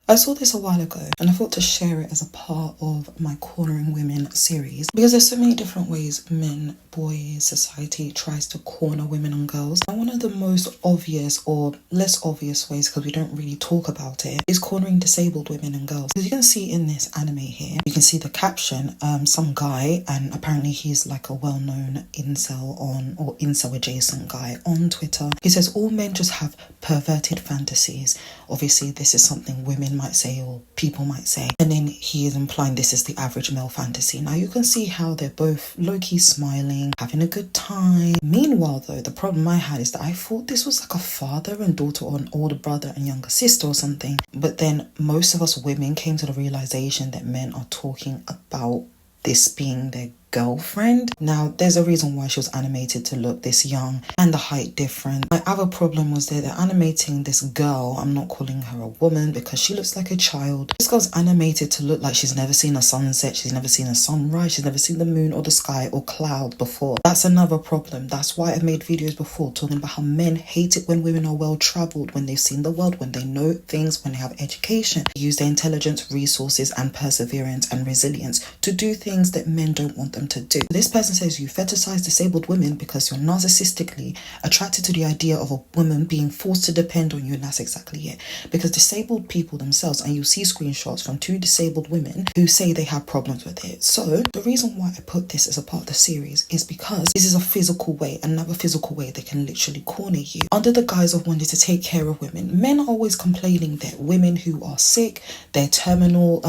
I saw this a while ago and I thought to share it as a part of my Cornering Women series because there's so many different ways men, boys, society tries to corner women and girls. And one of the most obvious or less obvious ways, because we don't really talk about it, is cornering disabled women and girls. As you can see in this anime here, you can see the caption, some guy, and apparently he's like a well-known incel or incel adjacent guy on Twitter. He says all men just have perverted fantasies. Obviously this is something women might say or people might say, and then he is implying this is the average male fantasy. Now you can see how they're both low-key smiling, having a good time. Meanwhile though, the problem I had is that I thought this was like a father and daughter or an older brother and younger sister or something, but then most of us women came to the realization that men are talking about this being their girlfriend. Now there's a reason why she was animated to look this young and the height different. My other problem was that they're animating this girl, I'm not calling her a woman because she looks like a child. This girl's animated to look like she's never seen a sunset, she's never seen a sunrise, she's never seen the moon or the sky or cloud before. That's another problem. That's why I've made videos before talking about how men hate it when women are well traveled, when they've seen the world, when they know things, when they have education, they use their intelligence, resources and perseverance and resilience to do things that men don't want them to do. This person says you fetishize disabled women because you're narcissistically attracted to the idea of a woman being forced to depend on you, and that's exactly it. Because disabled people themselves, and you'll see screenshots from 2 disabled women who say they have problems with it. So the reason why I put this as a part of the series is because this is a physical way, another physical way they can literally corner you under the guise of wanting to take care of women. Men are always complaining that women who are sick, they're terminal,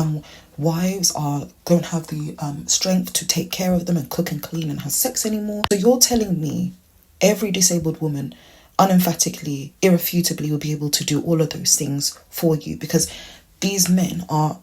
wives don't have the strength to take care of them and cook and clean and have sex anymore. So you're telling me every disabled woman unemphatically, irrefutably will be able to do all of those things for you, because these men are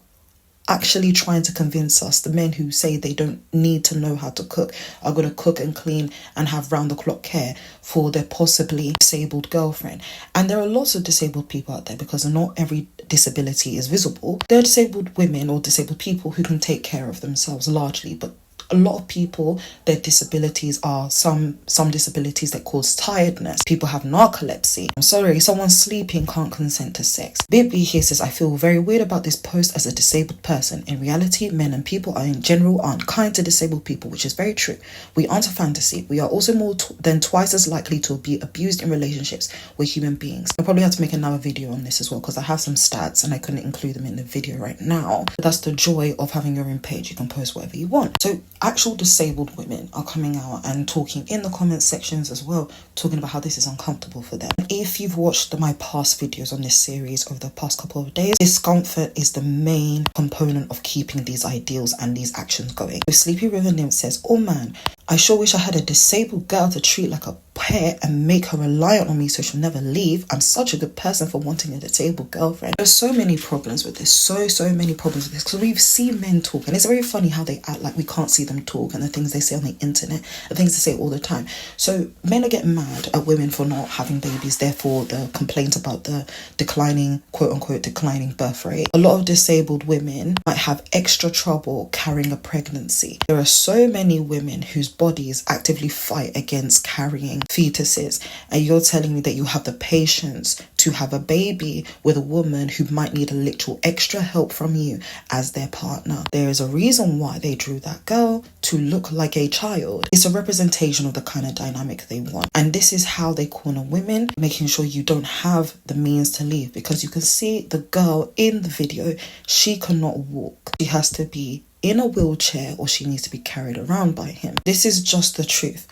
actually trying to convince us, the men who say they don't need to know how to cook are going to cook and clean and have round-the-clock care for their possibly disabled girlfriend. And there are lots of disabled people out there, because not every disability is visible. There are disabled women or disabled people who can take care of themselves largely, but a lot of people, their disabilities are some disabilities that cause tiredness. People have narcolepsy. I'm sorry, someone sleeping can't consent to sex. Bibi here says, I feel very weird about this post as a disabled person. In reality, men and people are in general aren't kind to disabled people, which is very true. We aren't a fantasy. We are also more than twice as likely to be abused in relationships with human beings. I'll probably have to make another video on this as well, because I have some stats and I couldn't include them in the video right now. But that's the joy of having your own page. You can post whatever you want. So actual disabled women are coming out and talking in the comment sections as well, talking about how this is uncomfortable for them. If you've watched my past videos on this series over the past couple of days, discomfort is the main component of keeping these ideals and these actions going. So Sleepy River Nymph says, oh man, I sure wish I had a disabled girl to treat like a pet and make her reliant on me so she'll never leave. I'm such a good person for wanting a disabled girlfriend. There's so many problems with this, so many problems with this, because we've seen men talk, and it's very funny how they act like we can't see them talk, and the things they say on the internet, the things they say all the time. So men are getting mad at women for not having babies, therefore the complaint about the declining, quote unquote, declining birth rate. A lot of disabled women might have extra trouble carrying a pregnancy. There are so many women whose bodies actively fight against carrying fetuses, and you're telling me that you have the patience to have a baby with a woman who might need a little extra help from you as their partner. There is a reason why they drew that girl to look like a child. It's a representation of the kind of dynamic they want, and this is how they corner women, making sure you don't have the means to leave. Because you can see the girl in the video, she cannot walk. She has to be in a wheelchair or she needs to be carried around by him. This is just the truth.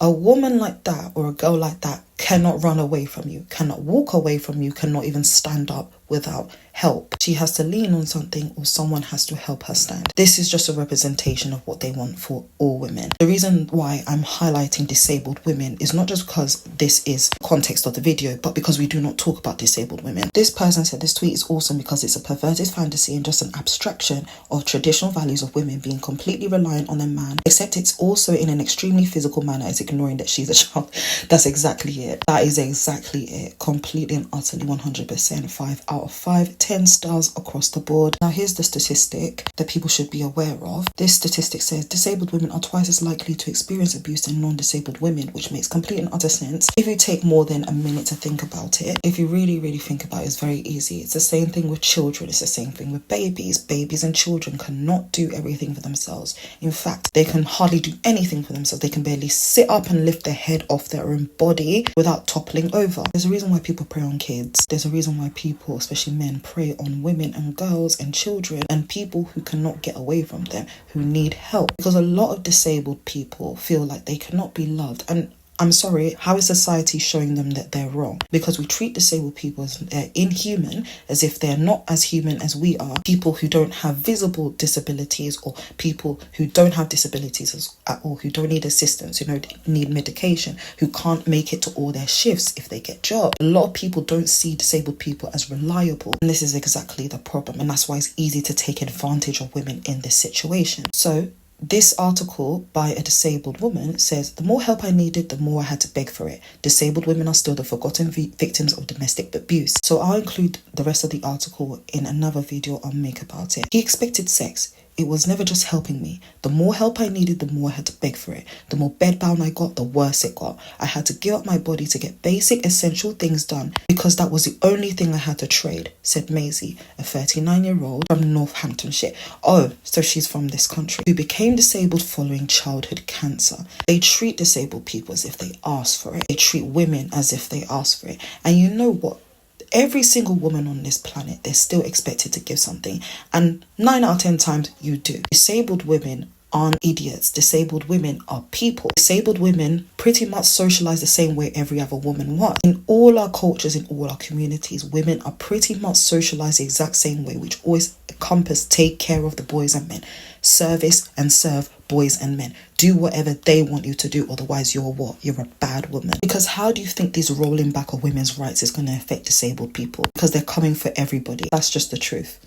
A woman like that or a girl like that cannot run away from you, cannot walk away from you, cannot even stand up without help. She has to lean on something, or someone has to help her stand. This is just a representation of what they want for all women. The reason why I'm highlighting disabled women is not just because this is context of the video, but because we do not talk about disabled women. This person said this tweet is awesome because it's a perverted fantasy and just an abstraction of traditional values of women being completely reliant on a man, except it's also in an extremely physical manner. It's ignoring that she's a child. That's exactly it. That is exactly it. Completely and utterly 100%. 5 out of 5. 10 stars across the board. Now here's the statistic that people should be aware of. This statistic says disabled women are twice as likely to experience abuse than non-disabled women, which makes complete and utter sense if you take more than a minute to think about it. If you really think about it, it's very easy. It's the same thing with children. It's the same thing with babies. Babies and children cannot do everything for themselves. In fact, they can hardly do anything for themselves. They can barely sit up and lift their head off their own body without toppling over. There's a reason why people prey on kids. There's a reason why people, especially men, prey on women and girls and children and people who cannot get away from them, who need help. Because a lot of disabled people feel like they cannot be loved. And I'm sorry, how is society showing them that they're wrong? Because we treat disabled people as inhuman, as if they're not as human as we are. People who don't have visible disabilities, or people who don't have disabilities at all, who don't need assistance, who don't need medication, who can't make it to all their shifts if they get jobs. A lot of people don't see disabled people as reliable. And this is exactly the problem. And that's why it's easy to take advantage of women in this situation. So this article by a disabled woman says, the more help I needed, the more I had to beg for it. Disabled women are still the forgotten victims of domestic abuse. So I'll include the rest of the article in another video I'll make about it. He expected sex. It was never just helping me. The more help I needed, the more I had to beg for it. The more bedbound I got, the worse it got. I had to give up my body to get basic essential things done because that was the only thing I had to trade, said Maisie, a 39-year-old from Northamptonshire. Oh, so she's from this country, who became disabled following childhood cancer. They treat disabled people as if they ask for it. They treat women as if they ask for it. And you know what? Every single woman on this planet, they're still expected to give something. And 9 out of 10 times you do. Disabled women aren't idiots. Disabled women are people. Disabled women pretty much socialize the same way every other woman was. In all our cultures, in all our communities, women are pretty much socialized the exact same way, which always encompass take care of the boys and men. Service and serve boys and men. Do whatever they want you to do, otherwise you're what? You're a bad woman. Because how do you think this rolling back of women's rights is going to affect disabled people? Because they're coming for everybody. That's just the truth.